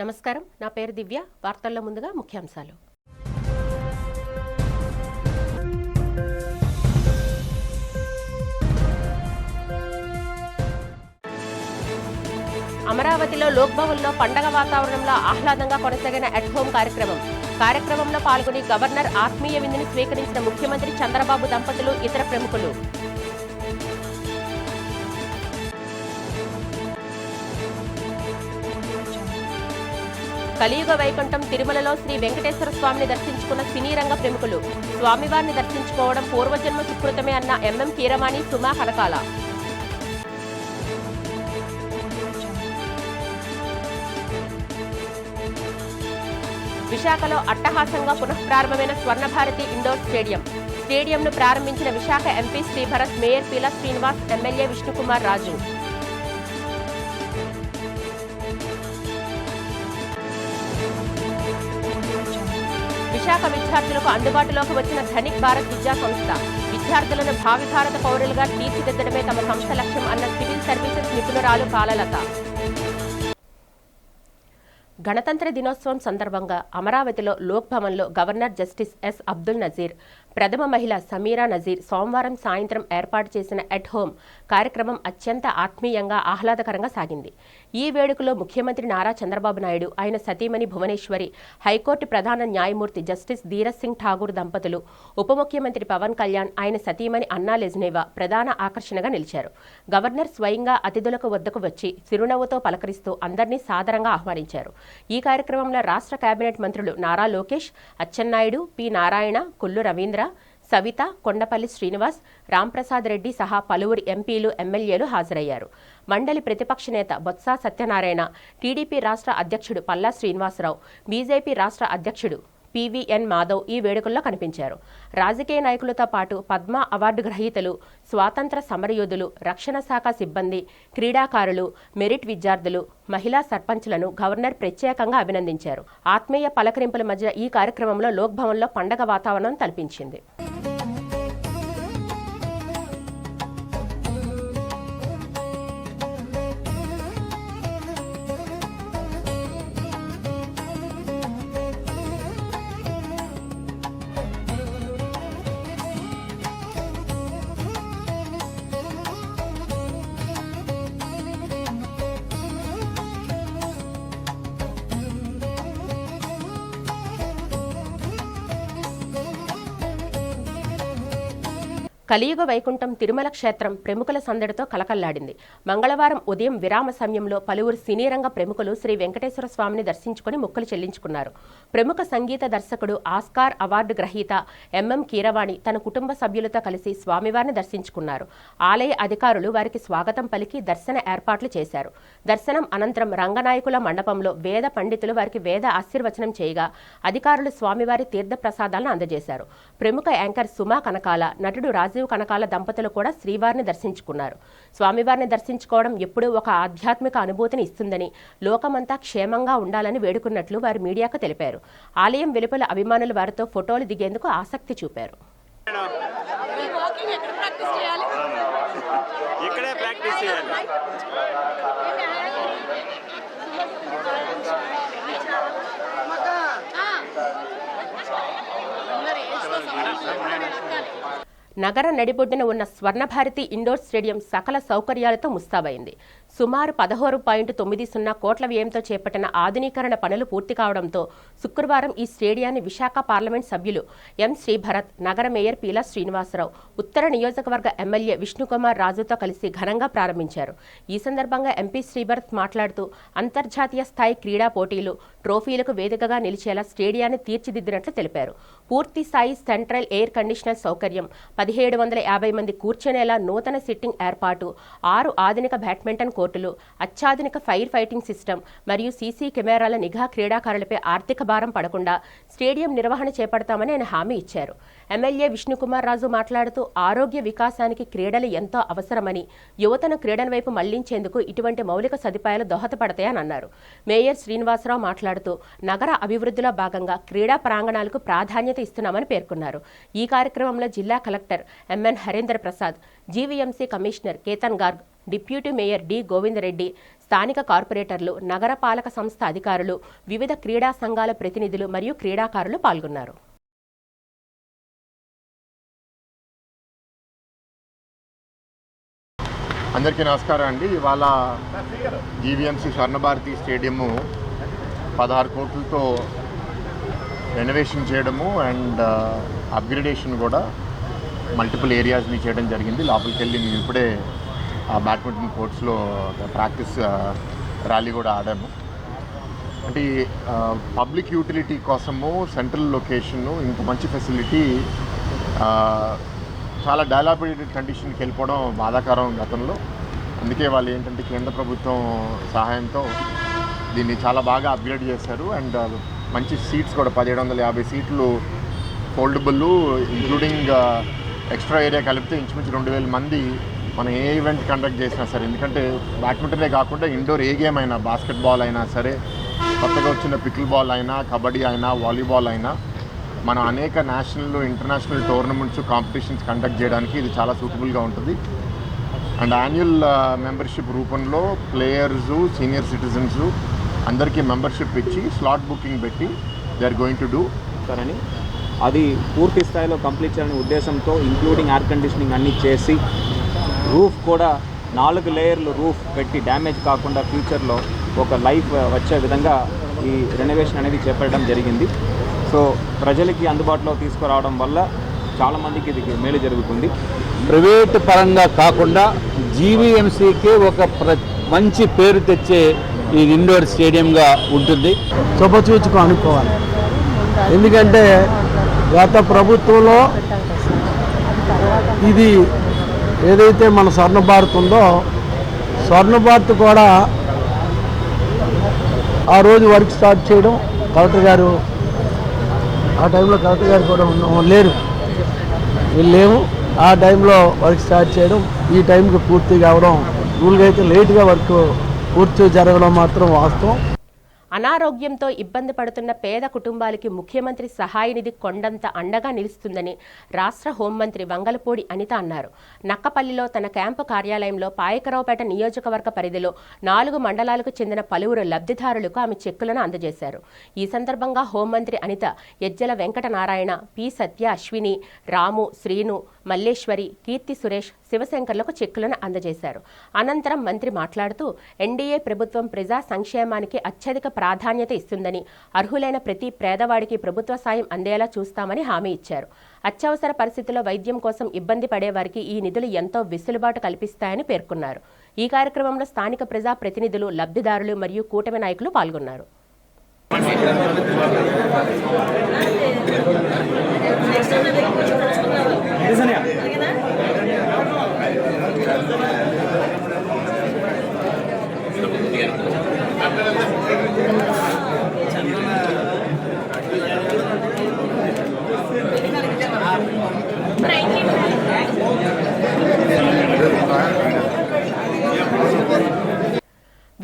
నమస్కారం, నా పేరు దివ్య. వార్తల్లో ముందుగా ముఖ్యాంశాలు. అమరావతిలో లోక్భవన్లో పండగ వాతావరణంలో ఆహ్లాదంగా కొనసాగిన అట్ హోం కార్యక్రమంలో పాల్గొని గవర్నర్ ఆత్మీయ విందుని స్వీకరించిన ముఖ్యమంత్రి చంద్రబాబు దంపతులు, ఇతర ప్రముఖులు. కలియుగ వైకుంఠం తిరుమలలో శ్రీ వెంకటేశ్వర స్వామిని దర్శించుకున్న సినీ రంగ ప్రముఖులు. స్వామివారిని దర్శించుకోవడం పూర్వజన్మ సుకృతమే అన్న ఎంఎం కీరవాణి, సుమా కనకాల. విశాఖలో అట్టహాసంగా పునఃప్రారంభమైన స్వర్ణభారతి ఇండోర్ స్టేడియంను ప్రారంభించిన Visakha MP Sribharat, mayor Peela Srinivas, MLA Vishnukumar Raju. Visakha విద్యార్థులకు అందుబాటులోకి వచ్చిన ధనిక్ భారత్ విద్యా సంస్థ. విద్యార్థులను భావి భారత పౌరులుగా తీర్చిదిద్దడమే తమ సంస్థ లక్ష్యం అన్న సివిల్ సర్వీసెస్ నిపుణురాలు కాలలత. గణతంత్ర దినోత్సవం సందర్భంగా అమరావతిలో లోక్ భవన్లో governor justice S Abdul Nazeer, ప్రథమ మహిళ సమీరా నజీర్ సోమవారం సాయంత్రం ఏర్పాటు చేసిన అట్ హోం కార్యక్రమం అత్యంత ఆత్మీయంగా, ఆహ్లాదకరంగా సాగింది. ఈ వేడుకలో ముఖ్యమంత్రి నారా చంద్రబాబు నాయుడు, ఆయన సతీమణి భువనేశ్వరి, హైకోర్టు ప్రధాన న్యాయమూర్తి జస్టిస్ ధీరజ్ సింగ్ ఠాగూర్ దంపతులు, ఉప ముఖ్యమంత్రి పవన్ కళ్యాణ్, ఆయన సతీమణి అన్నా లెజ్నేవా ప్రధాన ఆకర్షణగా నిలిచారు. గవర్నర్ స్వయంగా అతిథులకు వద్దకు వచ్చి చిరునవ్వుతో పలకరిస్తూ అందరినీ సాదరంగా ఆహ్వానించారు. ఈ కార్యక్రమంలో రాష్ట్ర కేబినెట్ మంత్రులు నారా లోకేష్, అచ్చెన్నాయుడు, పి నారాయణ, కొల్లు రవీంద్ర, సవిత, కొండపల్లి శ్రీనివాస్, రాంప్రసాద్ రెడ్డి సహా పలువురు ఎంపీలు, ఎమ్మెల్యేలు హాజరయ్యారు. మండలి ప్రతిపక్ష నేత బొత్స సత్యనారాయణ, టీడీపీ రాష్ట్ర అధ్యక్షుడు పల్లా శ్రీనివాసరావు, బీజేపీ రాష్ట్ర అధ్యక్షుడు పివిఎన్ మాధవ్ ఈ వేడుకల్లో కనిపించారు. రాజకీయ నాయకులతో పాటు పద్మ అవార్డు గ్రహీతలు, స్వాతంత్ర సమరయోధులు, రక్షణ శాఖ సిబ్బంది, క్రీడాకారులు, మెరిట్ విద్యార్థులు, మహిళా సర్పంచ్లను గవర్నర్ ప్రత్యేకంగా అభినందించారు. ఆత్మీయ పలకరింపుల మధ్య ఈ కార్యక్రమంలో లోక్ భవన్లో పండగ వాతావరణం తలపించింది. కలియుగ వైకుంఠం తిరుమల క్షేత్రం ప్రముఖుల సందడితో కలకల్లాడింది. మంగళవారం ఉదయం విరామ సమయంలో పలువురు సినీ రంగ ప్రముఖులు శ్రీ వెంకటేశ్వర స్వామిని దర్శించుకుని మొక్కులు చెల్లించుకున్నారు. ప్రముఖ సంగీత దర్శకుడు, ఆస్కార్ అవార్డు గ్రహీత ఎంఎం కీరవాణి తన కుటుంబ సభ్యులతో కలిసి స్వామివారిని దర్శించుకున్నారు. ఆలయ అధికారులు వారికి స్వాగతం పలికి దర్శన ఏర్పాట్లు చేశారు. దర్శనం అనంతరం రంగనాయకుల మండపంలో వేద పండితులు వారికి వేద ఆశీర్వచనం చేయగా అధికారులు స్వామివారి తీర్థ ప్రసాదాలను అందజేశారు. ప్రముఖ యాంకర్ సుమా కనకాల, నటుడు రాజీవ్ కనకాల దంపతులు కూడా శ్రీవారిని దర్శించుకున్నారు. స్వామివారిని దర్శించుకోవడం ఎప్పుడూ ఒక ఆధ్యాత్మిక అనుభూతిని ఇస్తుందని, లోకమంతా క్షేమంగా ఉండాలని వేడుకున్నట్లు వారు మీడియాకు తెలిపారు. ఆలయం వెలుపల అభిమానులు వారితో ఫోటోలు దిగేందుకు ఆసక్తి చూపారు. నగర నడిబొడ్డున ఉన్న స్వర్ణభారతి ఇండోర్ స్టేడియం సకల సౌకర్యాలతో ముస్తాబైంది. సుమారు 16.90 కోట్ల వ్యయంతో చేపట్టిన ఆధునీకరణ పనులు పూర్తి కావడంతో శుక్రవారం ఈ స్టేడియాన్ని విశాఖ పార్లమెంట్ సభ్యులు ఎం శ్రీభరత్, నగర మేయర్ పీలా శ్రీనివాసరావు, ఉత్తర నియోజకవర్గ ఎమ్మెల్యే విష్ణుకుమార్ రాజుతో కలిసి ఘనంగా ప్రారంభించారు. ఈ సందర్భంగా ఎంపీ శ్రీభరత్ మాట్లాడుతూ అంతర్జాతీయ స్థాయి క్రీడా పోటీలు, ట్రోఫీలకు వేదికగా నిలిచేలా స్టేడియాన్ని తీర్చిదిద్దినట్లు తెలిపారు. పూర్తి స్థాయి సెంట్రల్ ఎయిర్ కండిషనర్ సౌకర్యం, 1750 మంది కూర్చునేలా నూతన సిట్టింగ్ ఏర్పాటు, 6 ఆధునిక బ్యాడ్మింటన్ కోర్టులు, అత్యాధునిక ఫైర్ ఫైటింగ్ సిస్టమ్ మరియు సీసీ కెమెరాల నిఘా క్రీడాకారులపై ఆర్థిక భారం పడకుండా స్టేడియం నిర్వహణ చేపడతామని ఆయన హామీ ఇచ్చారు. ఎమ్మెల్యే విష్ణుకుమార్ రాజు మాట్లాడుతూ ఆరోగ్య వికాసానికి క్రీడలు ఎంతో అవసరమని, యువతను క్రీడల వైపు మళ్లించేందుకు ఇటువంటి మౌలిక సదుపాయాలు దోహదపడతాయని అన్నారు. మేయర్ శ్రీనివాసరావు మాట్లాడుతూ నగర అభివృద్ధిలో భాగంగా క్రీడా ప్రాంగణాలకు ప్రాధాన్యత ఇస్తున్నామని పేర్కొన్నారు. ఈ కార్యక్రమంలో జిల్లా collector MN Harendra Prasad, GVMC commissioner Ketan Garg, deputy mayor D Govindareddy, స్థానిక కార్పొరేటర్లు, నగరపాలక సంస్థ అధికారులు, వివిధ క్రీడా సంఘాల ప్రతినిధులు మరియు క్రీడాకారులు పాల్గొన్నారు. అందరికీ నమస్కారం అండి. ఇవాళ జీవీఎంసీ స్వర్ణభారతి స్టేడియము 16 కోట్లతో రెనోవేషన్ చేయడము అండ్ అప్గ్రేడేషన్ కూడా మల్టిపుల్ ఏరియాస్ని చేయడం జరిగింది. లోపలికి వెళ్ళి మేము ఇప్పుడే బ్యాడ్మింటన్ కోర్ట్స్లో ప్రాక్టీస్ ర్యాలీ కూడా ఆడాము. అంటే పబ్లిక్ యూటిలిటీ కోసము సెంట్రల్ లొకేషను ఇంత మంచి ఫెసిలిటీ చాలా డెవలప్డ్ కండిషన్కి వెళ్ళిపోవడం బాధాకరం గతంలో. అందుకే వాళ్ళు ఏంటంటే కేంద్ర ప్రభుత్వం సహాయంతో దీన్ని చాలా బాగా అప్గ్రేడ్ చేశారు. అండ్ మంచి సీట్స్ కూడా 1750 సీట్లు ఫోల్డబుల్, ఇంక్లూడింగ్ ఎక్స్ట్రా ఏరియా కలిపితే ఇంచుమించు 2000 మంది మనం ఏ ఈవెంట్ కండక్ట్ చేసినా సరే, ఎందుకంటే బ్యాడ్మింటనే కాకుండా ఇండోర్ ఏ గేమ్ అయినా, బాస్కెట్బాల్ అయినా సరే, కొత్తగా వచ్చిన పికిల్ బాల్ అయినా, కబడ్డీ అయినా, వాలీబాల్ అయినా, మనం అనేక national international tournaments competitions conduct చేయడానికి ఇది చాలా సూటబుల్గా ఉంటుంది. అండ్ యాన్యువల్ మెంబర్షిప్ రూపంలో ప్లేయర్స్, సీనియర్ సిటిజన్స్ అందరికీ మెంబర్షిప్ ఇచ్చి స్లాట్ బుకింగ్ పెట్టి they are going to do అని అది పూర్తి స్థాయిలో కంప్లీట్ చేయాలనే ఉద్దేశంతో ఇంక్లూడింగ్ ఎయిర్ కండిషనింగ్ అన్నీ చేసి రూఫ్ కూడా 4 లేయర్లు రూఫ్ పెట్టి డ్యామేజ్ కాకుండా ఫ్యూచర్లో ఒక లైఫ్ వచ్చే విధంగా ఈ రెనోవేషన్ అనేది చేపట్టడం జరిగింది. సో ప్రజలకి అందుబాటులో తీసుకురావడం వల్ల చాలామందికి ఇది మేలు జరుగుతుంది. ప్రైవేట్ పరంగా కాకుండా జీవీఎంసీకి ఒక మంచి పేరు తెచ్చే ఈ ఇండోర్ స్టేడియంగా ఉంటుంది. శుభసూచకం అనుకోవాలి. ఎందుకంటే గత ప్రభుత్వంలో ఇది ఏదైతే మన స్వర్ణ భారత్ ఉందో, స్వర్ణ భారత్ కూడా ఆ రోజు వర్క్ స్టార్ట్ చేయడం, కలెక్టర్ గారు ఆ టైంలో కలెక్టర్ గారు కూడా లేరు, వీళ్ళేమో ఆ టైంలో వర్క్ స్టార్ట్ చేయడం, ఈ టైంకి పూర్తి కావడం, రూల్గా అయితే లేట్గా వర్క్ పూర్తి జరగడం మాత్రం వాస్తవం. అనారోగ్యంతో ఇబ్బంది పడుతున్న పేద కుటుంబాలకి ముఖ్యమంత్రి సహాయ నిధి కొండంత అండగా నిలుస్తుందని రాష్ట్ర హోంమంత్రి వంగలపూడి అనిత అన్నారు. నక్కపల్లిలో తన క్యాంపు కార్యాలయంలో పాయకరావుపేట నియోజకవర్గ పరిధిలో 4 మండలాలకు చెందిన పలువురు లబ్ధిదారులకు ఆమె చెక్కులను అందజేశారు. ఈ సందర్భంగా హోంమంత్రి అనిత యజ్జల వెంకటనారాయణ, పి సత్య, అశ్విని, రాము, శ్రీను, మల్లేశ్వరి, కీర్తి సురేష్, శివశంకర్లకు చెక్కులను అందజేశారు. అనంతరం మంత్రి మాట్లాడుతూ ఎన్డీఏ ప్రభుత్వం ప్రజా సంక్షేమానికి అత్యధిక ప్రాధాన్యత ఇస్తుందని, అర్హులైన ప్రతి పేదవాడికి ప్రభుత్వ సాయం అందేలా చూస్తామని హామీ ఇచ్చారు. అత్యవసర పరిస్థితుల్లో వైద్యం కోసం ఇబ్బంది పడేవారికి ఈ నిధులు ఎంతో వెసులుబాటు కల్పిస్తాయని పేర్కొన్నారు. ఈ కార్యక్రమంలో స్థానిక ప్రజా ప్రతినిధులు, లబ్ధిదారులు మరియు కూటమి నాయకులు పాల్గొన్నారు.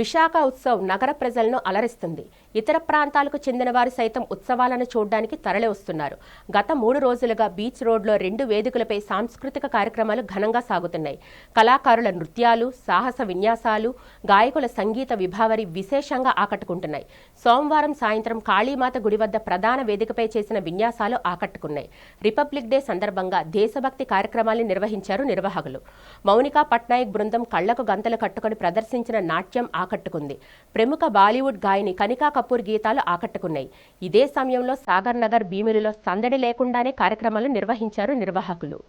విశాఖ ఉత్సవ్ నగర ప్రజలను అలరిస్తుంది. ఇతర ప్రాంతాలకు చెందిన వారు సైతం ఉత్సవాలను చూడడానికి తరలి వస్తున్నారు. గత 3 రోజులుగా బీచ్ రోడ్లో 2 వేదికలపై సాంస్కృతిక కార్యక్రమాలు ఘనంగా సాగుతున్నాయి. కళాకారుల నృత్యాలు, సాహస విన్యాసాలు, గాయకుల సంగీత విభావరి విశేషంగా ఆకట్టుకుంటున్నాయి. సోమవారం సాయంత్రం కాళీమాత గుడి వద్ద ప్రధాన వేదికపై చేసిన విన్యాసాలు ఆకట్టుకున్నాయి. రిపబ్లిక్ డే సందర్భంగా దేశభక్తి కార్యక్రమాలు నిర్వహించారు నిర్వాహకులు. మౌనికా పట్నాయక్ బృందం కళ్లకు గంతలు కట్టుకుని ప్రదర్శించిన నాట్యం ఆకట్టుకుంది. ప్రముఖ బాలీవుడ్ గాయని కనికా కపూర్ గీతాలు ఆకట్టుకున్నాయి. ఇదే సమయంలో సాగర్ నగర్, భీమిలిలో సందడి లేకుండానే కార్యక్రమాలు నిర్వహించారు నిర్వాహకులు.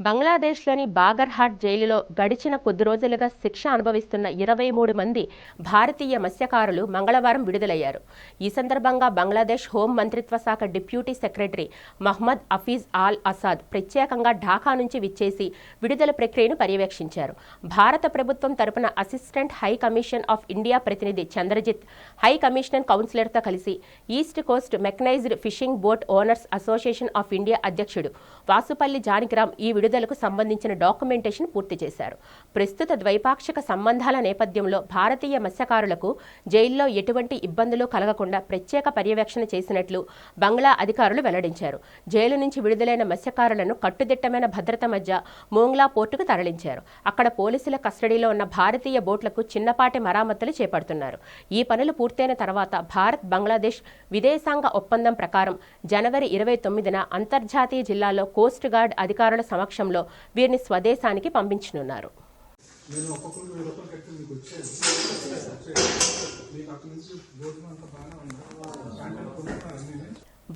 బంగ్లాదేశ్లోని బాగర్హాట్ జైలులో గడిచిన కొద్ది రోజులుగా శిక్ష అనుభవిస్తున్న 23 మంది భారతీయ మత్స్యకారులు మంగళవారం విడుదలయ్యారు. ఈ సందర్భంగా బంగ్లాదేశ్ హోం మంత్రిత్వ శాఖ డిప్యూటీ సెక్రటరీ మహ్మద్ హఫీజ్ ఆల్ అసాద్ ప్రత్యేకంగా ఢాకా నుంచి విచ్చేసి విడుదల ప్రక్రియను పర్యవేక్షించారు. భారత ప్రభుత్వం తరపున assistant high commission of India ప్రతినిధి చంద్రజిత్ హై కమిషనర్ కౌన్సిలర్తో కలిసి east Coast mechanised fishing boat owners association of India అధ్యక్షుడు వాసుపల్లి జానకిరామ్ ఈ విడుదలకు సంబంధించిన డాక్యుమెంటేషన్ పూర్తి చేశారు. ప్రస్తుత ద్వైపాక్షిక సంబంధాల నేపథ్యంలో భారతీయ మత్స్యకారులకు జైల్లో ఎటువంటి ఇబ్బందులు కలగకుండా ప్రత్యేక పర్యవేక్షణ చేసినట్లు బంగ్లా అధికారులు వెల్లడించారు. జైలు నుంచి విడుదలైన మత్స్యకారులను కట్టుదిట్టమైన భద్రత మధ్య మోంగ్లా పోర్టుకు తరలించారు. అక్కడ పోలీసుల కస్టడీలో ఉన్న భారతీయ బోట్లకు చిన్నపాటి మరామతులు చేపడుతున్నారు. ఈ పనులు పూర్తయిన తర్వాత భారత్ బంగ్లాదేశ్ విదేశాంగ ఒప్పందం ప్రకారం జనవరి 29న అంతర్జాతీయ జిల్లాలో కోస్ట్ గార్డ్ అధికారుల సమక్షంలో వీరిని స్వదేశానికి పంపించనున్నారు.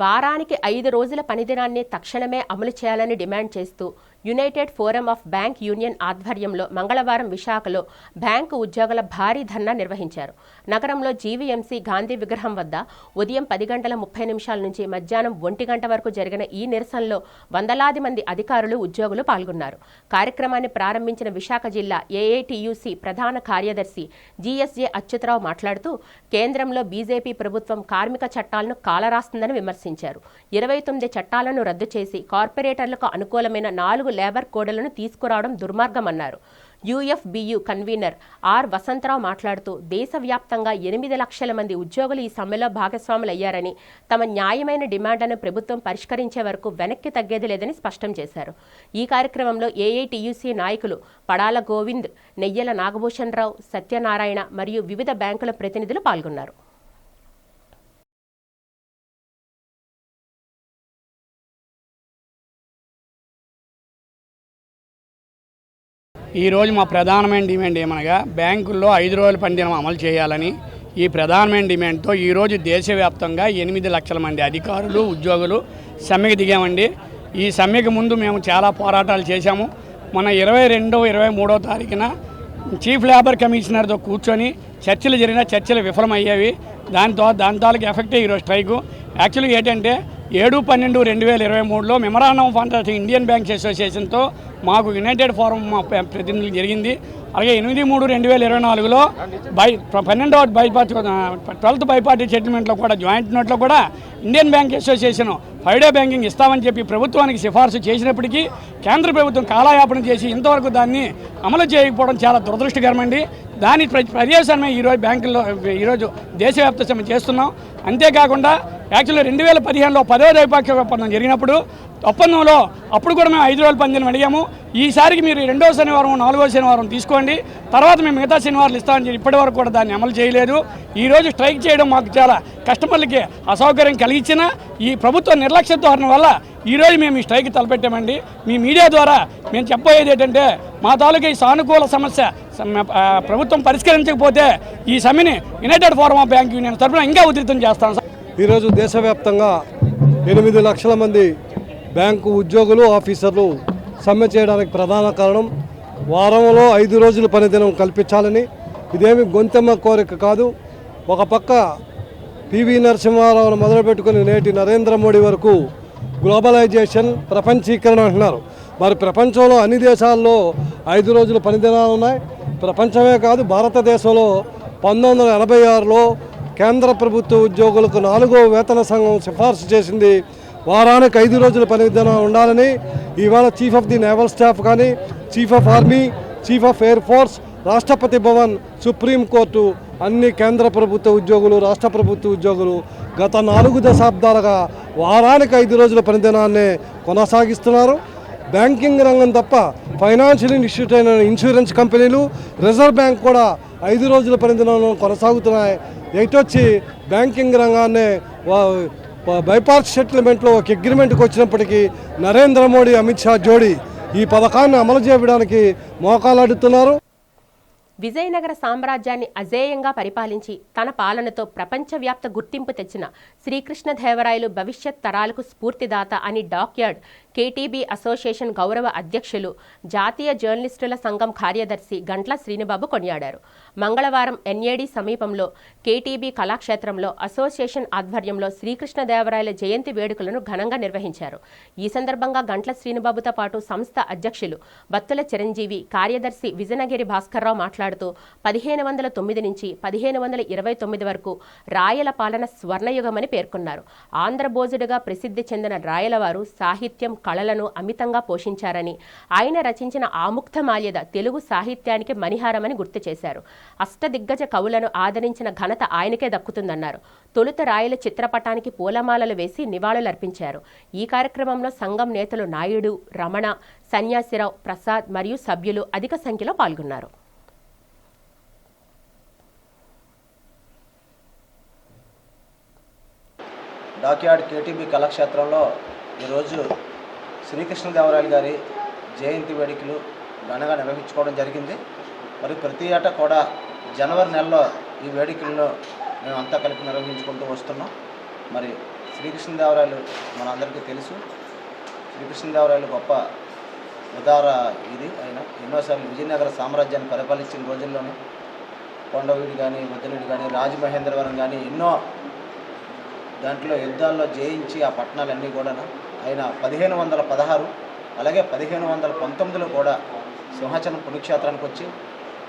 వారానికి 5 రోజుల పనిదినాన్ని తక్షణమే అమలు చేయాలని డిమాండ్ చేస్తూ United Forum of bank union ఆధ్వర్యంలో మంగళవారం విశాఖలో బ్యాంకు ఉద్యోగుల భారీ ధర్నా నిర్వహించారు. నగరంలో జీవీఎంసీ గాంధీ విగ్రహం వద్ద ఉదయం 10:30 నుంచి మధ్యాహ్నం 1 గంట వరకు జరిగిన ఈ నిరసనలో వందలాది మంది అధికారులు ఉద్యోగులు పాల్గొన్నారు. కార్యక్రమాన్ని ప్రారంభించిన విశాఖ జిల్లా ఏఐటియుసి ప్రధాన కార్యదర్శి జీఎస్జే అచ్యుతరావు మాట్లాడుతూ కేంద్రంలో బీజేపీ ప్రభుత్వం కార్మిక చట్టాలను కాలరాస్తుందని విమర్శించారు. 29 చట్టాలను రద్దు చేసి కార్పొరేటర్లకు అనుకూలమైన 4 లేబర్ కోడ్లను తీసుకురావడం దుర్మార్గమన్నారు. యూఎఫ్బియు కన్వీనర్ ఆర్ వసంతరావు మాట్లాడుతూ దేశవ్యాప్తంగా 8 లక్షల మంది ఉద్యోగులు ఈ సమ్మెలో భాగస్వాములయ్యారని, తమ న్యాయమైన డిమాండ్లను ప్రభుత్వం పరిష్కరించే వరకు వెనక్కి తగ్గేది లేదని స్పష్టం చేశారు. ఈ కార్యక్రమంలో ఏఐటియుసి నాయకులు పడాల గోవింద్, నెయ్యల నాగభూషణ్ రావు, సత్యనారాయణ మరియు వివిధ బ్యాంకుల ప్రతినిధులు పాల్గొన్నారు. ఈరోజు మా ప్రధానమైన డిమాండ్ ఏమనగా బ్యాంకుల్లో 5 రోజుల పనిదినం అమలు చేయాలని ఈ ప్రధానమైన డిమాండ్తో ఈరోజు దేశవ్యాప్తంగా 8 లక్షల మంది అధికారులు ఉద్యోగులు సమ్మెకు దిగామండి. ఈ సమ్మెకు ముందు మేము చాలా పోరాటాలు చేశాము. మన 22, 23 తారీఖున చీఫ్ లేబర్ కమిషనర్తో కూర్చొని చర్చలు జరిగిన చర్చలు విఫలమయ్యేవి. దాని తాలూకు ఎఫెక్టే ఈరోజు స్ట్రైకు. యాక్చువల్గా ఏంటంటే 7/12/2023లో memorandum of understanding Indian banks అసోసియేషన్తో మాకు యునైటెడ్ ఫోరం ప్రతినిధులు జరిగింది. అలాగే 8/3/2024లో 12th బైపార్టీ సెటిల్మెంట్లో కూడా జాయింట్ నోట్లో కూడా Indian bank association 5-day banking ఇస్తామని చెప్పి ప్రభుత్వానికి సిఫార్సు చేసినప్పటికీ కేంద్ర ప్రభుత్వం కాలయాపన చేసి ఇంతవరకు దాన్ని అమలు చేయకపోవడం చాలా దురదృష్టకరమండి. దాని పర్యవసానమే ఈరోజు బ్యాంకుల్లో ఈరోజు దేశవ్యాప్త సమ్మె చేస్తున్నాం. అంతేకాకుండా యాక్చువల్గా 2015లో 10వ ద్వైపాక్షిక ఒప్పందం జరిగినప్పుడు ఒప్పందంలో అప్పుడు కూడా మేము 5 రోజుల పనిదినం అడిగాము. ఈసారికి మీరు 2వ శనివారం 4వ శనివారం తీసుకోండి, తర్వాత మేము మిగతా శనివారాలు ఇస్తామని చెప్పి ఇప్పటి వరకు కూడా దాన్ని అమలు చేయలేదు. ఈరోజు స్ట్రైక్ చేయడం మాకు చాలా కస్టమర్లకి అసౌకర్యం కలిగించిన ఈ ప్రభుత్వ నిర్లక్ష్య ధోరణి వల్ల ఈరోజు మేము ఈ స్ట్రైక్ తలపెట్టామండి. మీ మీడియా ద్వారా మేము చెప్పబోయేది ఏంటంటే మా తాలూకా ఈ సానుకూల సమస్య ప్రభుత్వం పరిష్కరించకపోతే ఈ సమ్మెని United Forum of bank union తరఫున ఇంకా ఉధృతం చేస్తాం. ఈరోజు దేశవ్యాప్తంగా 8 లక్షల మంది బ్యాంకు ఉద్యోగులు ఆఫీసర్లు సమ్మె చేయడానికి ప్రధాన కారణం వారంలో 5 రోజుల పనిదినం కల్పించాలని. ఇదేమి గొంతెమ్మ కోరిక కాదు. ఒక పక్క పివి నరసింహారావును మొదలుపెట్టుకుని నేటి నరేంద్ర మోడీ వరకు గ్లోబలైజేషన్, ప్రపంచీకరణ అంటున్నారు. మరి ప్రపంచంలో అన్ని దేశాల్లో 5 రోజుల పనిదినాలు ఉన్నాయి. ప్రపంచమే కాదు, భారతదేశంలో 1986లో కేంద్ర ప్రభుత్వ ఉద్యోగులకు 4వ వేతన సంఘం సిఫార్సు చేసింది వారానికి 5 రోజుల పనిదినం ఉండాలని. ఇవాళ chief of the naval staff కానీ, chief of army, chief of air force, Rashtrapati Bhavan, supreme court అన్ని కేంద్ర ప్రభుత్వ ఉద్యోగులు, రాష్ట్ర ప్రభుత్వ ఉద్యోగులు గత 4 దశాబ్దాలుగా వారానికి 5 రోజుల పనిదినాన్నే కొనసాగిస్తున్నారు. బ్యాంకింగ్ రంగం తప్ప ఫైనాన్షియల్ ఇన్స్టిట్యూట్ అయిన ఇన్సూరెన్స్ కంపెనీలు, రిజర్వ్ బ్యాంక్ కూడా 5 రోజుల పనిదినాలను కొనసాగుతున్నాయి. ఎటొచ్చి బ్యాంకింగ్ రంగాన్ని బైపార్టీ సెటిల్మెంట్లో ఒక అగ్రిమెంట్కి వచ్చినప్పటికీ నరేంద్ర మోడీ, అమిత్ షా జోడీ ఈ పథకాన్ని అమలు చేయడానికి మోకాలాడుతున్నారు. విజయనగర సామ్రాజ్యాన్ని అజేయంగా పరిపాలించి తన పాలనతో ప్రపంచవ్యాప్త గుర్తింపు తెచ్చిన శ్రీకృష్ణదేవరాయలు భవిష్యత్ తరాలకు స్ఫూర్తిదాత అని డాక్యార్డ్ కేటీబీ అసోసియేషన్ గౌరవ అధ్యక్షులు జాతీయ జర్నలిస్టుల సంఘం కార్యదర్శి గంట్ల శ్రీనిబాబు కొనియాడారు. మంగళవారం ఎన్ఏడి సమీపంలో కేటీబీ కళాక్షేత్రంలో అసోసియేషన్ ఆధ్వర్యంలో శ్రీకృష్ణదేవరాయల జయంతి వేడుకలను ఘనంగా నిర్వహించారు. ఈ సందర్భంగా గంట్ల శ్రీనిబాబుతో పాటు సంస్థ అధ్యక్షులు బత్తుల చిరంజీవి, కార్యదర్శి విజయనగిరి భాస్కర్రావు మాట్లాడుతూ 1509 నుంచి 1529 వరకు రాయల పాలన స్వర్ణయుగమని పేర్కొన్నారు. ఆంధ్రభోజుడుగా ప్రసిద్ధి చెందిన రాయలవారు సాహిత్యం, కళలను అమితంగా పోషించారని, ఆయన రచించిన ఆముక్తమాల్యద తెలుగు సాహిత్యానికి మణిహారమని గుర్తు చేశారు. అష్టదిగ్గజ కవులను ఆదరించిన ఘనత ఆయనకే దక్కుతుందన్నారు. తొలుత రాయల చిత్రపటానికి పూలమాలలు వేసి నివాళులర్పించారు. ఈ కార్యక్రమంలో సంఘం నేతలు నాయుడు, రమణ, సన్యాసిరావు, ప్రసాద్ మరియు సభ్యులు అధిక సంఖ్యలో పాల్గొన్నారు. డాక్యార్డ్ కేటీబీ కళాక్షేత్రంలో ఈరోజు శ్రీకృష్ణదేవరాయలు గారి జయంతి వేడుకలు ఘనంగా నిర్వహించుకోవడం జరిగింది. మరి ప్రతి ఏటా కూడా జనవరి నెలలో ఈ వేడుకలను మేము అంతా కలిపి నిర్వహించుకుంటూ వస్తున్నాం. మరి శ్రీకృష్ణదేవరాయలు మనందరికీ తెలుసు. శ్రీకృష్ణదేవరాయలు గొప్ప ఉదార ఆయన ఎన్నోసార్లు విజయనగర సామ్రాజ్యాన్ని పరిపాలించిన రోజుల్లోనే కొండవీడు కానీ, వద్దనీడు కానీ, రాజమహేంద్రవరం కానీ ఎన్నో దాంట్లో యుద్ధాల్లో జయించి ఆ పట్టణాలన్నీ కూడా ఆయన 1516 అలాగే 1519లో కూడా సింహాచలం పుణ్యక్షేత్రానికి వచ్చి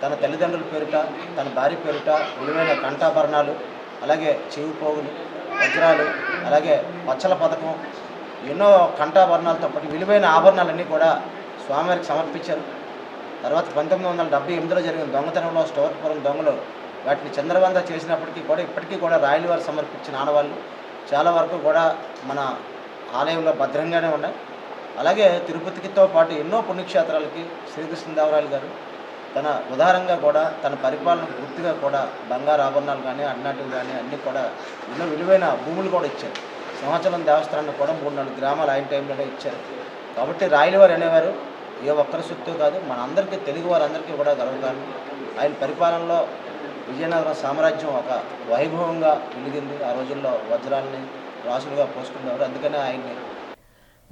తన తల్లిదండ్రుల పేరిట, తన భార్య పేరిట విలువైన కంఠాభరణాలు, అలాగే చెవి పోగులు, వజ్రాలు, అలాగే పచ్చల పథకం, ఎన్నో కంఠాభరణాలతో పాటు విలువైన ఆభరణాలన్నీ కూడా స్వామివారికి సమర్పించారు. తర్వాత 1978లో జరిగిన దొంగతనంలో స్టోర్పురం దొంగలు వాటిని చంద్రవంద చేసినప్పటికీ కూడా ఇప్పటికీ కూడా రాయలవారు సమర్పించిన ఆనవాళ్ళు చాలా వరకు కూడా మన ఆలయంలో భద్రంగానే ఉన్నాయి. అలాగే తిరుపతితో పాటు ఎన్నో పుణ్యక్షేత్రాలకి శ్రీకృష్ణదేవరాయలు గారు తన ఉదారంగా కూడా తన పరిపాలన పూర్తిగా కూడా బంగారు ఆభరణాలు కానీ, అన్నాటివి కానీ అన్నీ కూడా ఎన్నో విలువైన భూములు కూడా ఇచ్చారు. సింహాచలం దేవస్థానాన్ని కూడా 3-4 గ్రామాలు ఆయన టైంలోనే ఇచ్చారు. కాబట్టి రాయలవారు అనేవారు ఏ ఒక్కరి సొత్తు కాదు, మన అందరికీ, తెలుగు వారందరికీ కూడా గర్వకారణం. ఆయన పరిపాలనలో విజయనగరం సామ్రాజ్యం ఒక వైభవంగా వెలిగింది. ఆ రోజుల్లో వజ్రాలని రాసులుగా పోసుకునేవారు. అందుకనే ఆయన్ని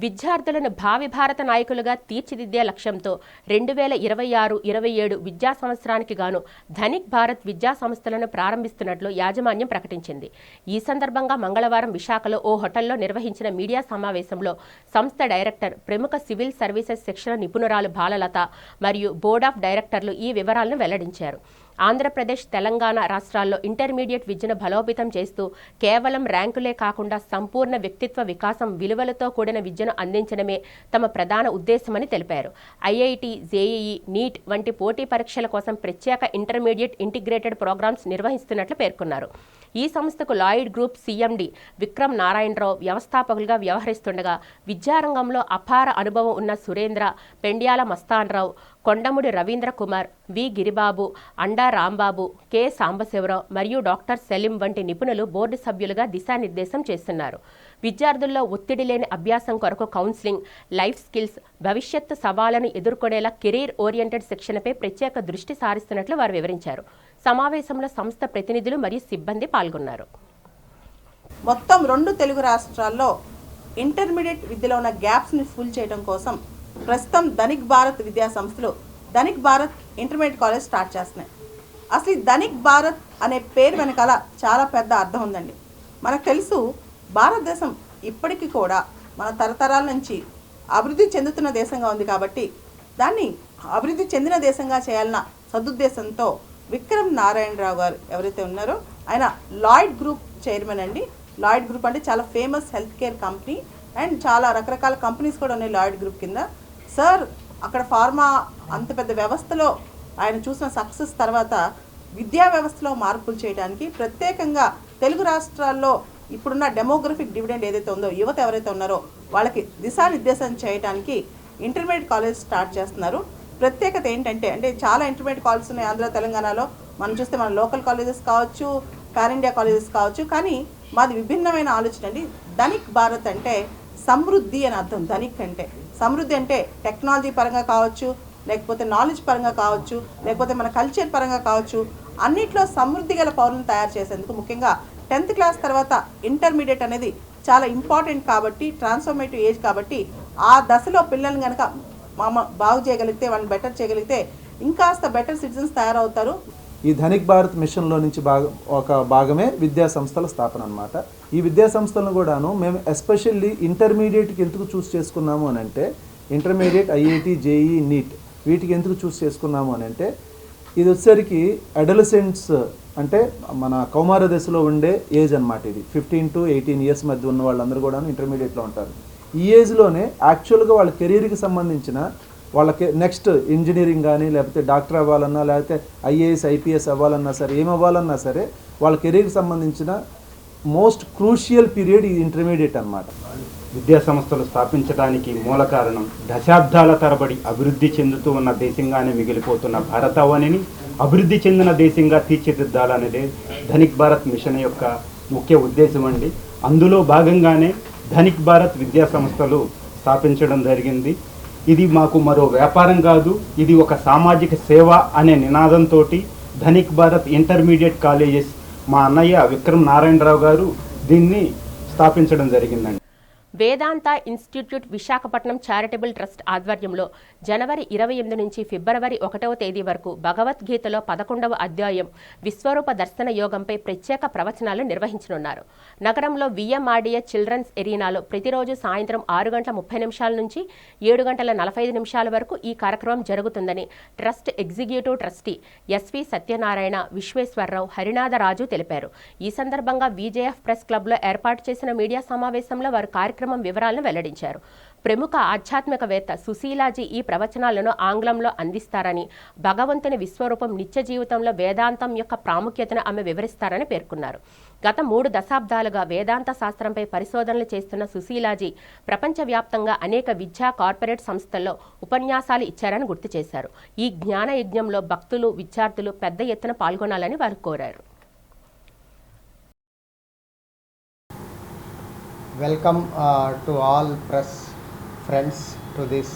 విద్యార్థులను భావి భారత నాయకులుగా తీర్చిదిద్దే లక్ష్యంతో 2026-27 విద్యా సంవత్సరానికి గాను ధనిక్ భారత్ విద్యా సంస్థలను ప్రారంభిస్తున్నట్లు యాజమాన్యం ప్రకటించింది. ఈ సందర్భంగా మంగళవారం విశాఖలో ఓ హోటల్లో నిర్వహించిన మీడియా సమావేశంలో సంస్థ డైరెక్టర్, ప్రముఖ సివిల్ సర్వీసెస్ శిక్షణ నిపుణురాలు బాలలత మరియు బోర్డ్ ఆఫ్ డైరెక్టర్లు ఈ వివరాలను వెల్లడించారు. ఆంధ్రప్రదేశ్, తెలంగాణ రాష్ట్రాల్లో ఇంటర్మీడియట్ విద్యను బలోపేతం చేస్తూ కేవలం ర్యాంకులే కాకుండా సంపూర్ణ వ్యక్తిత్వ వికాసం, విలువలతో కూడిన విద్యను అందించడమే తమ ప్రధాన ఉద్దేశమని తెలిపారు. ఐఐటి, జేఈఈ, నీట్ వంటి పోటీ పరీక్షల కోసం ప్రత్యేక ఇంటర్మీడియట్ ఇంటిగ్రేటెడ్ ప్రోగ్రామ్స్ నిర్వహిస్తున్నట్లు పేర్కొన్నారు. ఈ సంస్థకు Lloyd group CMD Vikram Narayanarao వ్యవస్థాపకులుగా వ్యవహరిస్తుండగా విద్యారంగంలో అపార అనుభవం ఉన్న సురేంద్ర, పెండ్యాల మస్తాన్రావు, కొండముడి రవీంద్ర కుమార్, వి గిరిబాబు, అండా రాంబాబు, కె సాంబశివరావు మరియు డాక్టర్ సెలిం వంటి నిపుణులు బోర్డు సభ్యులుగా దిశానిర్దేశం చేస్తున్నారు. విద్యార్థుల్లో ఒత్తిడి లేని అభ్యాసం కొరకు కౌన్సిలింగ్, లైఫ్ స్కిల్స్, భవిష్యత్తు సవాళ్లను ఎదుర్కొనేలా కెరీర్ ఓరియంటెడ్ శిక్షణపై ప్రత్యేక దృష్టి సారిస్తున్నట్లు వారు వివరించారు. సమావేశంలో సంస్థ ప్రతినిధులు మరియు సిబ్బంది పాల్గొన్నారు. మొత్తం 2 తెలుగు రాష్ట్రాల్లో ఇంటర్మీడియట్ విద్యలో ఉన్న గ్యాప్స్ని ఫుల్ చేయడం కోసం ప్రస్తుతం ధనిక్ భారత్ విద్యా సంస్థలు Dhanik Bharat intermediate college start చేస్తున్నాయి. అసలు ఈ ధనిక్ భారత్ అనే పేరు వెనకాల చాలా పెద్ద అర్థం ఉందండి. మనకు తెలుసు, భారతదేశం ఇప్పటికీ కూడా మన తరతరాల నుంచి అభివృద్ధి చెందుతున్న దేశంగా ఉంది. కాబట్టి దాన్ని అభివృద్ధి చెందిన దేశంగా చేయాలన్న సదుద్దేశంతో విక్రమ్ నారాయణరావు గారు ఎవరైతే ఉన్నారో ఆయన లాయిడ్ గ్రూప్ చైర్మన్ అండి. లాయిడ్ గ్రూప్ అంటే చాలా famous health care company and చాలా రకరకాల కంపెనీస్ కూడా ఉన్నాయి లాయిడ్ గ్రూప్ కింద. సార్ అక్కడ ఫార్మా అంత పెద్ద వ్యవస్థలో ఆయన చూసిన సక్సెస్ తర్వాత విద్యా వ్యవస్థలో మార్పులు చేయడానికి ప్రత్యేకంగా తెలుగు రాష్ట్రాల్లో ఇప్పుడున్న డెమోగ్రఫిక్ డివిడెండ్ ఏదైతే ఉందో, యువత ఎవరైతే ఉన్నారో వాళ్ళకి దిశానిర్దేశం చేయడానికి ఇంటర్మీడియట్ కాలేజ్ స్టార్ట్ చేస్తున్నారు. ప్రత్యేకత ఏంటంటే చాలా ఇంటర్మీడియట్ కాలేజెస్ ఉన్నాయి ఆంధ్ర తెలంగాణలో. మనం చూస్తే మన లోకల్ కాలేజెస్ కావచ్చు, పాన్ ఇండియా కాలేజెస్ కావచ్చు. కానీ మాది విభిన్నమైన ఆలోచన అండి. ధనిక్ భారత్ అంటే సమృద్ధి అని అర్థం. ధనిక్ అంటే సమృద్ధి అంటే టెక్నాలజీ పరంగా కావచ్చు, లేకపోతే నాలెడ్జ్ పరంగా కావచ్చు, లేకపోతే మన కల్చర్ పరంగా కావచ్చు, అన్నిట్లో సమృద్ధి గల పౌరులను తయారు చేసేందుకు ముఖ్యంగా 10th క్లాస్ తర్వాత ఇంటర్మీడియట్ అనేది చాలా ఇంపార్టెంట్ కాబట్టి, ట్రాన్స్ఫర్మేటివ్ ఏజ్ కాబట్టి ఆ దశలో పిల్లల్ని కనుక బాగు చేయగలిగితే, వాళ్ళని బెటర్ చేయగలిగితే ఇంకాస్త బెటర్ సిటిజన్స్ తయారవుతారు. ఈ ధనిక్ భారత్ మిషన్లో నుంచి ఒక భాగమే విద్యా సంస్థల స్థాపన అనమాట. ఈ విద్యా సంస్థలను కూడాను మేము ఎస్పెషల్లీ ఇంటర్మీడియట్కి ఎందుకు చూస్ చేసుకున్నాము అని అంటే, ఇంటర్మీడియట్, ఐఐటి, జేఈ, నీట్ వీటికి ఎందుకు చూస్ చేసుకున్నాము అని అంటే, ఇది వచ్చేసరికి అడలసెంట్స్ అంటే మన కౌమార దశలో ఉండే ఏజ్ అనమాట. ఇది 15 to 18 years మధ్య ఉన్న వాళ్ళందరూ కూడా ఇంటర్మీడియట్లో ఉంటారు. ఈ ఏజ్లోనే యాక్చువల్గా వాళ్ళ కెరీర్కి సంబంధించిన వాళ్ళకి నెక్స్ట్ ఇంజనీరింగ్ కానీ, లేకపోతే డాక్టర్ అవ్వాలన్నా, లేకపోతే ఐఏఎస్, ఐపీఎస్ అవ్వాలన్నా సరే, ఏం అవ్వాలన్నా సరే వాళ్ళ కెరీర్కి సంబంధించిన మోస్ట్ క్రూషియల్ పీరియడ్ ఈ ఇంటర్మీడియట్ అన్నమాట. విద్యా సంస్థలు స్థాపించడానికి మూల కారణం దశాబ్దాల తరబడి అభివృద్ధి చెందుతూ ఉన్న దేశంగానే మిగిలిపోతున్న భారతావనిని అభివృద్ధి చెందిన దేశంగా తీర్చిదిద్దాలనేదే ధనిక్ భారత్ మిషన్ యొక్క ముఖ్య ఉద్దేశం అండి. అందులో భాగంగానే ధనిక్ భారత్ విద్యా సంస్థలు స్థాపించడం జరిగింది. ఇది మాకు మరో వ్యాపారం కాదు, ఇది ఒక సామాజిక సేవ అనే నినాదంతో ధనిక్ భారత్ ఇంటర్మీడియట్ కాలేజెస్ మా అన్నయ్య విక్రమ్ నారాయణరావు గారు దీన్ని స్థాపించడం జరిగిందండి. వేదాంత ఇన్స్టిట్యూట్ విశాఖపట్నం చారిటబుల్ ట్రస్ట్ ఆధ్వర్యంలో జనవరి 28 నుంచి ఫిబ్రవరి 1వ తేదీ వరకు భగవద్గీతలో 11వ అధ్యాయం విశ్వరూప దర్శన యోగంపై ప్రత్యేక ప్రవచనాలు నిర్వహించనున్నారు. నగరంలో విఎంఆర్డీఏ చిల్డ్రన్స్ ఎరీనాలో ప్రతిరోజు సాయంత్రం 6:30 నుంచి 7:45 వరకు ఈ కార్యక్రమం జరుగుతుందని trust executive trustee SV Satyanarayana, Visweswararao, Harinatharaju తెలిపారు. ఈ సందర్భంగా విజేఎఫ్ ప్రెస్ క్లబ్లో ఏర్పాటు చేసిన మీడియా సమావేశంలో వారు కార్యక్రమం వివరాలను వెల్లడించారు. ప్రముఖ ఆధ్యాత్మికవేత్త సుశీలాజీ ఈ ప్రవచనాలను ఆంగ్లంలో అందిస్తారని, భగవంతుని విశ్వరూపం నిత్య జీవితంలో వేదాంతం యొక్క ప్రాముఖ్యతను ఆమె వివరిస్తారని పేర్కొన్నారు. గత 3 దశాబ్దాలుగా వేదాంత శాస్త్రంపై పరిశోధనలు చేస్తున్న సుశీలాజీ ప్రపంచవ్యాప్తంగా అనేక విద్యా కార్పొరేట్ సంస్థల్లో ఉపన్యాసాలు ఇచ్చారని గుర్తు చేశారు. ఈ జ్ఞాన యజ్ఞంలో భక్తులు, విద్యార్థులు పెద్ద ఎత్తున పాల్గొనాలని వారు కోరారు. Welcome to all press friends to this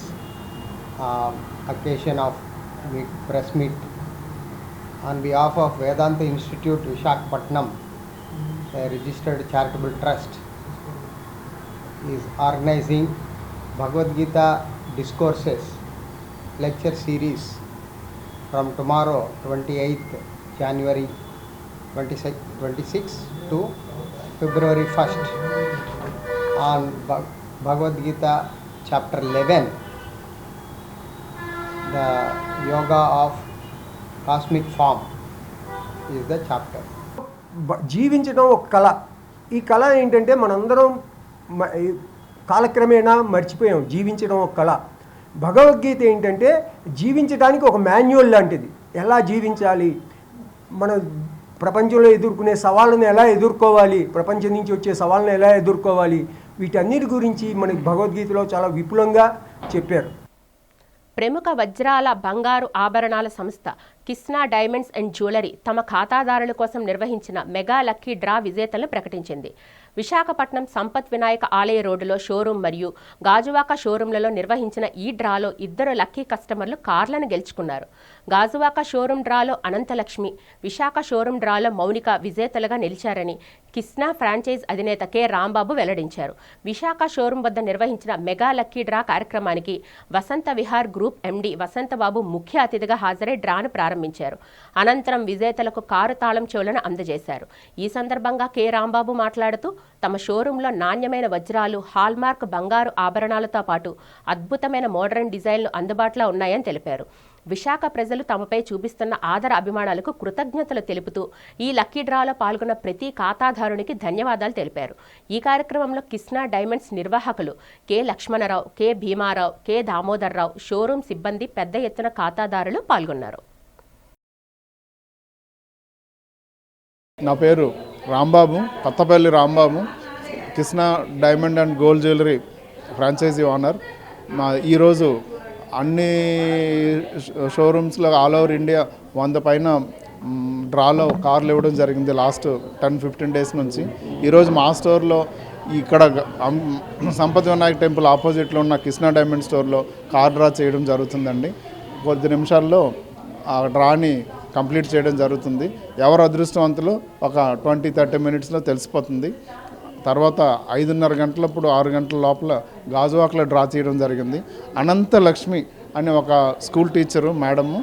occasion of press meet. On behalf of Vedanta Institute Visakhapatnam, a registered charitable trust is organizing Bhagavad Gita discourses lecture series from tomorrow 28th January 26 to February 1st on Bhagavad Gita chapter 11, the yoga of cosmic form is the chapter. జీవించడం ఒక కళ. ఈ కళ ఏంటంటే మనందరం కాలక్రమేణా మర్చిపోయాం. జీవించడం ఒక కళ. భగవద్గీత ఏంటంటే జీవించడానికి ఒక మాన్యువల్ లాంటిది. ఎలా జీవించాలి, మన ప్రపంచంలో ఎదుర్కొనే సవాళ్ళను ఎలా ఎదుర్కోవాలి, ప్రపంచం నుంచి వచ్చే సవాళ్ళను ఎలా ఎదుర్కోవాలి, వీటన్నిటి గురించి మనకి భగవద్గీతలో చాలా విపులంగా చెప్పారు. ప్రముఖ వజ్రాల, బంగారు ఆభరణాల సంస్థ కిస్నా డైమండ్స్ అండ్ జ్యువెలరీ తమ ఖాతాదారుల కోసం నిర్వహించిన మెగా లక్కీ డ్రా విజేతలను ప్రకటించింది. విశాఖపట్నం సంపత్ వినాయక ఆలయ రోడ్డులో షోరూం మరియు గాజువాక షోరూంలలో నిర్వహించిన ఈ డ్రాలో 2 లక్కీ కస్టమర్లు కార్లను గెలుచుకున్నారు. గాజువాక షోరూం డ్రాలో అనంతలక్ష్మి, విశాఖ షోరూం డ్రాలో మౌనిక విజేతలుగా నిలిచారని కిస్నా ఫ్రాంచైజ్ అధినేత కె రాంబాబు వెల్లడించారు. విశాఖ షోరూం వద్ద నిర్వహించిన మెగా లక్కీ డ్రా కార్యక్రమానికి వసంత విహార్ గ్రూప్ ఎండీ వసంతబాబు ముఖ్య అతిథిగా హాజరై డ్రాను ప్రారంభించారు. అనంతరం విజేతలకు కారు తాళం చెవులను అందజేశారు. ఈ సందర్భంగా కె రాంబాబు మాట్లాడుతూ తమ షోరూంలో నాణ్యమైన వజ్రాలు, హాల్మార్క్ బంగారు ఆభరణాలతో పాటు అద్భుతమైన మోడర్న్ డిజైన్లు అందుబాటులో ఉన్నాయని తెలిపారు. విశాఖ ప్రజలు తమపై చూపిస్తున్న ఆదర అభిమానాలకు కృతజ్ఞతలు తెలుపుతూ ఈ లక్కీ డ్రాలో పాల్గొన్న ప్రతి ఖాతాదారునికి ధన్యవాదాలు తెలిపారు. ఈ కార్యక్రమంలో కిస్నా డైమండ్స్ నిర్వాహకులు K Lakshmanarao, K Bheemarao, K Damodarrao, showroom సిబ్బంది పెద్ద ఎత్తున ఖాతాదారులు పాల్గొన్నారు. నా పేరు Rambabu, Kothapalli Rambabu, Krishna diamond and gold jewellery franchise owner. ఈరోజు అన్ని షోరూమ్స్లో ఆల్ ఓవర్ ఇండియా 100 పైన డ్రాలో కార్లు ఇవ్వడం జరిగింది లాస్ట్ 10-15 డేస్ నుంచి. ఈరోజు మా స్టోర్లో ఇక్కడ సంపత్ వినాయక్ టెంపుల్ ఆపోజిట్లో ఉన్న కృష్ణ డైమండ్ స్టోర్లో కార్ డ్రా చేయడం జరుగుతుందండి. కొద్ది నిమిషాల్లో ఆ డ్రాని కంప్లీట్ చేయడం జరుగుతుంది. ఎవరు అదృష్టవంతులు ఒక 20-30 మినిట్స్లో తెలిసిపోతుంది. తర్వాత 5:30 గంటలప్పుడు 6 గంటల లోపల గాజువాకలో డ్రా చేయడం జరిగింది. అనంత లక్ష్మి అనే ఒక స్కూల్ టీచరు మేడము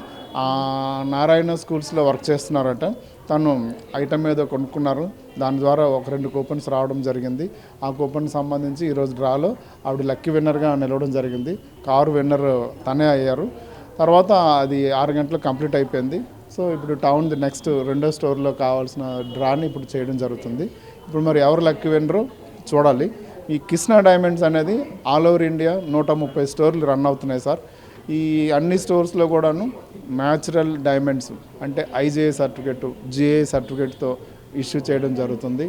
నారాయణ స్కూల్స్లో వర్క్ చేస్తున్నారట. తను ఐటమ్ ఏదో కొనుక్కున్నారు, దాని ద్వారా ఒక 2 కూపన్స్ రావడం జరిగింది. ఆ కూపన్ సంబంధించి ఈరోజు డ్రాలో ఆవిడ లక్కీ విన్నర్గా నిలవడం జరిగింది. కారు విన్నర్ తనే అయ్యారు. తర్వాత అది 6 గంటలకు కంప్లీట్ అయిపోయింది. సో ఇప్పుడు టౌన్ నెక్స్ట్ రెండో స్టోర్లో కావాల్సిన డ్రాని ఇప్పుడు చేయడం జరుగుతుంది. ఇప్పుడు మరి ఎవరు లక్కీ విన్నరో చూడాలి. ఈ కృష్ణా డైమండ్స్ అనేది ఆల్ ఓవర్ ఇండియా 130 స్టోర్లు రన్ అవుతున్నాయి సార్. ఈ అన్ని స్టోర్స్లో కూడాను న్యాచురల్ డైమండ్స్ అంటే ఐజేఏ సర్టిఫికెట్, జిఏ సర్టిఫికెట్తో ఇష్యూ చేయడం జరుగుతుంది.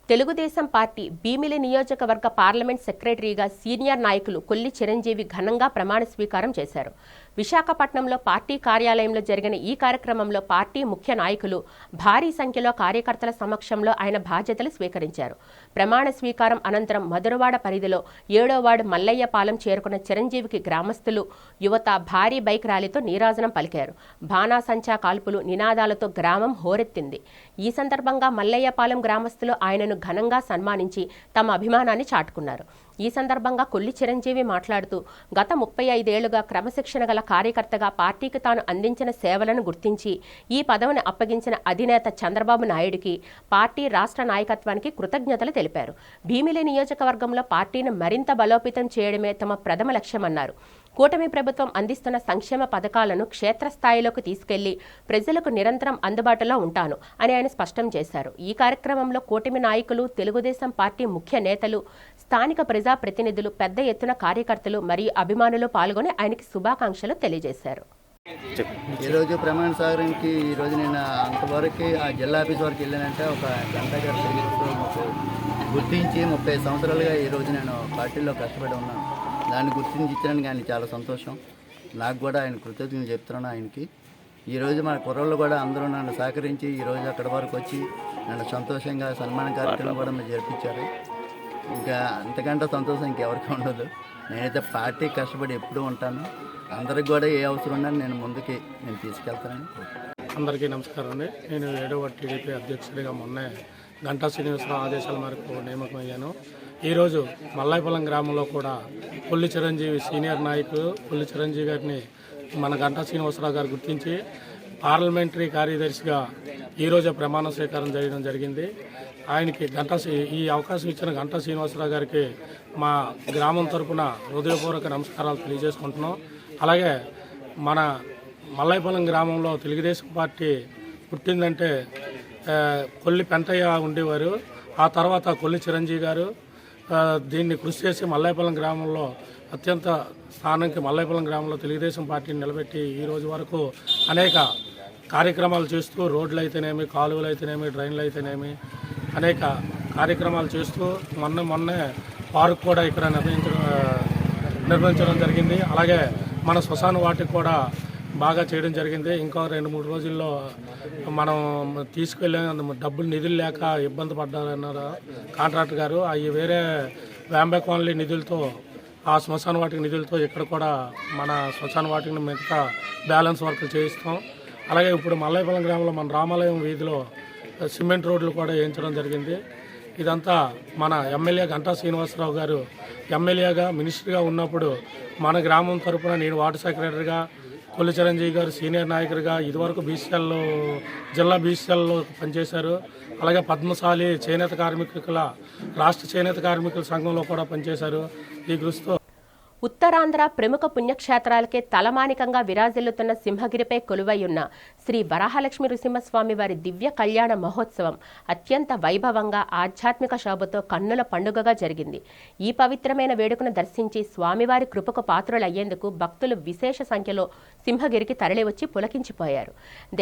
తెలుగుదేశం పార్టీ భీమిలి నియోజకవర్గ పార్లమెంట్ సెక్రటరీగా సీనియర్ నాయకులు కొల్లి చిరంజీవి ఘనంగా ప్రమాణ స్వీకారం చేశారు. విశాఖపట్నంలో పార్టీ కార్యాలయంలో జరిగిన ఈ కార్యక్రమంలో పార్టీ ముఖ్య నాయకులు భారీ సంఖ్యలో కార్యకర్తల సమక్షంలో ఆయన బాధ్యతలు స్వీకరించారు. ప్రమాణ స్వీకారం అనంతరం మధురవాడ పరిధిలో 7వ వార్డు మల్లయ్యపాలెం చేరుకున్న చిరంజీవికి గ్రామస్తులు, యువత భారీ బైక్ ర్యాలీతో నీరాజనం పలికారు. బాణాసంచా కాల్పులు, నినాదాలతో గ్రామం హోరెత్తింది. ఈ సందర్భంగా మల్లయ్యపాలెం గ్రామస్తులు ఆయనను ఘనంగా సన్మానించి తమ అభిమానాన్ని చాటుకున్నారు. ఈ సందర్భంగా కొల్లి చిరంజీవి మాట్లాడుతూ గత 35 ఏళ్లుగా క్రమశిక్షణ గల కార్యకర్తగా పార్టీకి తాను అందించిన సేవలను గుర్తించి ఈ పదవిని అప్పగించిన అధినేత చంద్రబాబు నాయుడికి, పార్టీ రాష్ట్ర నాయకత్వానికి కృతజ్ఞతలు తెలిపారు. భీమిలి నియోజకవర్గంలో పార్టీని మరింత బలోపేతం చేయడమే తమ ప్రథమ లక్ష్యమన్నారు. కూటమి ప్రభుత్వం అందిస్తున్న సంక్షేమ పథకాలను క్షేత్రస్థాయిలోకి తీసుకెళ్లి ప్రజలకు నిరంతరం అందుబాటులో ఉంటాను అని ఆయన స్పష్టం చేశారు. ఈ కార్యక్రమంలో కూటమి నాయకులు, తెలుగుదేశం పార్టీ ముఖ్య నేతలు, స్థానిక ప్రజాప్రతినిధులు, పెద్ద ఎత్తున కార్యకర్తలు మరియు అభిమానులు పాల్గొని ఆయనకి శుభాకాంక్షలు తెలియజేశారు. ఈరోజు ప్రమాణ సాగరానికి ఈరోజు నేను అంతవరకు ఆ జిల్లా ఆఫీస్ వరకు వెళ్ళానంటే ఒక గంట గుర్తించి 30 సంవత్సరాలుగా ఈరోజు నేను పార్టీలో కష్టపడి ఉన్నాను. దాన్ని గుర్తించి ఇచ్చడానికి ఆయన చాలా సంతోషం. నాకు కూడా ఆయన కృతజ్ఞతలు చెప్తున్నాను ఆయనకి. ఈరోజు మన కుర్రోళ్ళు కూడా అందరూ నన్ను సహకరించి ఈరోజు అక్కడి వరకు వచ్చి నన్ను సంతోషంగా సన్మాన కార్యక్రమం కూడా మీరు జరిపించారు. ఇంకా అంతకంటే సంతోషం ఇంకెవరికి ఉండదు. నేనైతే పార్టీ కష్టపడి ఎప్పుడూ ఉంటాను. అందరికి కూడా ఏ అవసరం ఉన్నా నేను ముందుకి తీసుకెళ్తానని. అందరికీ నమస్కారం అండి. నేను 7వ టీడీపీ అధ్యక్షుడిగా మొన్నే గంటా శ్రీనివాసరావు ఆదేశాల మేరకు నియామకమయ్యాను. ఈరోజు మల్లాయపాలెం గ్రామంలో కూడా కొల్లి చిరంజీవి సీనియర్ నాయకులు కొల్లి చిరంజీవి గారిని మన గంటా శ్రీనివాసరావు గారు గుర్తించి పార్లమెంటరీ కార్యదర్శిగా ఈరోజు ప్రమాణ స్వీకారం చేయడం జరిగింది. ఆయనకి ఈ అవకాశం ఇచ్చిన గంటా శ్రీనివాసరావు గారికి మా గ్రామం తరఫున హృదయపూర్వక నమస్కారాలు తెలియజేసుకుంటున్నాం. అలాగే మన మల్లాయపాలెం గ్రామంలో తెలుగుదేశం పార్టీ పుట్టిందంటే కొల్లి పెంటయ్య ఉండేవారు. ఆ తర్వాత కొల్లి చిరంజీవి గారు దీన్ని కృషి చేసి మల్లాయపాలెం గ్రామంలో అత్యంత స్థానానికి మల్లాయపాలెం గ్రామంలో తెలుగుదేశం పార్టీని నిలబెట్టి ఈ రోజు వరకు అనేక కార్యక్రమాలు చేస్తూ రోడ్లు అయితేనేమి, కాలువలు అయితేనేమి, డ్రైన్లు అయితేనేమి అనేక కార్యక్రమాలు చేస్తూ మొన్నే పార్క్ కూడా ఇక్కడ నిర్మించడం జరిగింది. అలాగే మన శ్మశాన వాటికి కూడా బాగా చేయడం జరిగింది. ఇంకో 2-3 రోజుల్లో మనం తీసుకెళ్ళే నిధులు లేక ఇబ్బంది పడ్డారన్నారు కాంట్రాక్టర్ గారు. అవి వేరే వ్యాంబే కాలనీ నిధులతో, ఆ శ్మశాన వాటికి నిధులతో ఇక్కడ కూడా మన శ్మశాన వాటిని మిగతా బ్యాలెన్స్ వర్క్లు చేయిస్తాం. అలాగే ఇప్పుడు మల్లాయపాలెం గ్రామంలో మన రామాలయం వీధిలో సిమెంట్ రోడ్లు కూడా వేయించడం జరిగింది. ఇదంతా మన ఎమ్మెల్యే గంటా శ్రీనివాసరావు గారు ఎమ్మెల్యేగా, మినిస్టర్గా ఉన్నప్పుడు మన గ్రామం తరఫున నేను వార్డు సెక్రటరీగా, కొల్లి చిరంజీవి గారు సీనియర్ నాయకుడిగా ఇదివరకు బీసీఎల్లో జిల్లా బీసీఎల్లో పనిచేశారు. అలాగే పద్మశాలి చేనేత కార్మికుల రాష్ట్ర చేనేత కార్మికుల సంఘంలో కూడా పనిచేశారు. ఈ కృషితో ఉత్తరాంధ్ర ప్రముఖ పుణ్యక్షేత్రాలకే తలమానికంగా విరాజిల్లుతున్న సింహగిరిపై కొలువైయున్న శ్రీ వరాహలక్ష్మి నృసింహస్వామి వారి దివ్య కళ్యాణ మహోత్సవం అత్యంత వైభవంగా ఆధ్యాత్మిక శోభతో కన్నుల పండుగగా జరిగింది. ఈ పవిత్రమైన వేడుకను దర్శించి స్వామివారి కృపకు పాత్రులయ్యేందుకు భక్తులు విశేష సంఖ్యలో సింహగిరికి తరలివచ్చి పులకించిపోయారు.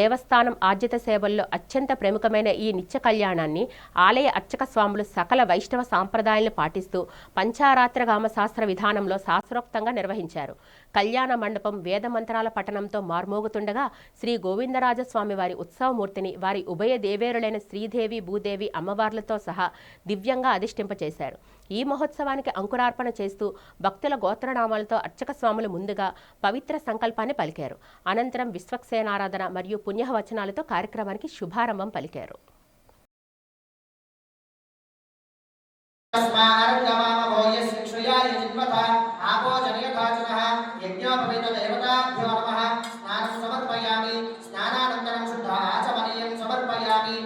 దేవస్థానం ఆర్జిత సేవల్లో అత్యంత ప్రముఖమైన ఈ నిత్య కళ్యాణాన్ని ఆలయ అర్చక స్వాములు సకల వైష్ణవ సాంప్రదాయాలను పాటిస్తూ పంచారాత్రగామ శాస్త్ర విధానంలో శాస్త్రోక్తంగా నిర్వహించారు. కళ్యాణ మండపం వేద మంత్రాల పఠనంతో మార్మోగుతుండగా శ్రీ గోవిందరాజస్వామి వారి ఉత్సవమూర్తిని వారి ఉభయ దేవేరులైన శ్రీదేవి, భూదేవి అమ్మవార్లతో సహా దివ్యంగా అధిష్ఠింపచేశారు. ఈ మహోత్సవానికి అంకురార్పణ చేస్తూ భక్తుల గోత్రనామాలతో అర్చక స్వాములు ముందుగా పవిత్ర సంకల్పాన్ని పలికారు. అనంతరం విశ్వక్సేనారాధన మరియు పుణ్యవచనాలతో కార్యక్రమానికి శుభారంభం పలికారు. తస్మారంగమామో యస్మిక్షుయా యజిన్వత ఆపో జనయథాచనః యజ్ఞోపవీత దేవతాభ్యో నమః స్నానం సమర్పయామి స్నానానంతరం శుద్ధ ఆచమనీయం సమర్పయామి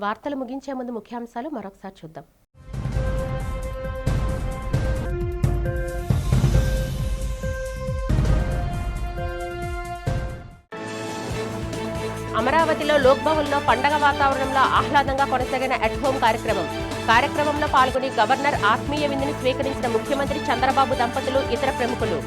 వార్తలు ముగించే ముందు ముఖ్యాంశాలు మరొకసారి చూద్దాం. అమరావతిలో లోక్భవన్లో పండగ వాతావరణంలో ఆహ్లాదంగా కొనసాగిన అట్ హోమ్ కార్యక్రమంలో పాల్గొని గవర్నర్ ఆత్మీయ విందుని స్వీకరించిన ముఖ్యమంత్రి చంద్రబాబు దంపతులు, ఇతర ప్రముఖులు.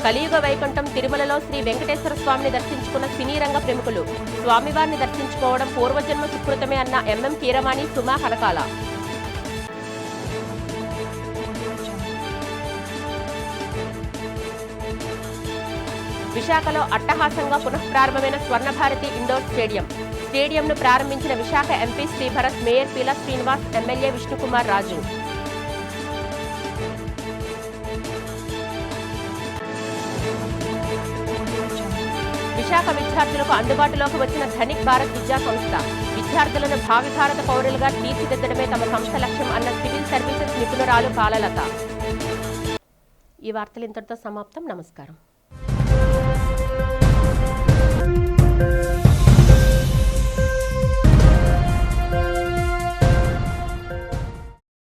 కలియుగ వైకుంఠం తిరుమలలో శ్రీ వెంకటేశ్వర స్వామిని దర్శించుకున్న సినీ రంగ ప్రముఖులు. స్వామివారిని దర్శించుకోవడం పూర్వజన్మ సుకృతమే అన్న ఎంఎం కీరవాణి, సుమా హరకాల. విశాఖలో అట్టహాసంగా పునఃప్రారంభమైన స్వర్ణభారతి ఇండోర్ స్టేడియంను ప్రారంభించిన Visakha MP Sribharat, mayor Peela Srinivas, MLA Vishnukumar Raju. Visakha విద్యార్థులకు అందుబాటులోకి వచ్చిన ధనిక్ భారత్ విద్యా సంస్థ. విద్యార్థులను భావి భారత పౌరులుగా తీర్చిదిద్దడమే తమ సంస్థ లక్ష్యం అన్న సివిల్ సర్వీసెస్ నిపుణురాలు కాలలత. ఈ వార్తలు ఇంతటితో సమాప్తం. నమస్కారం.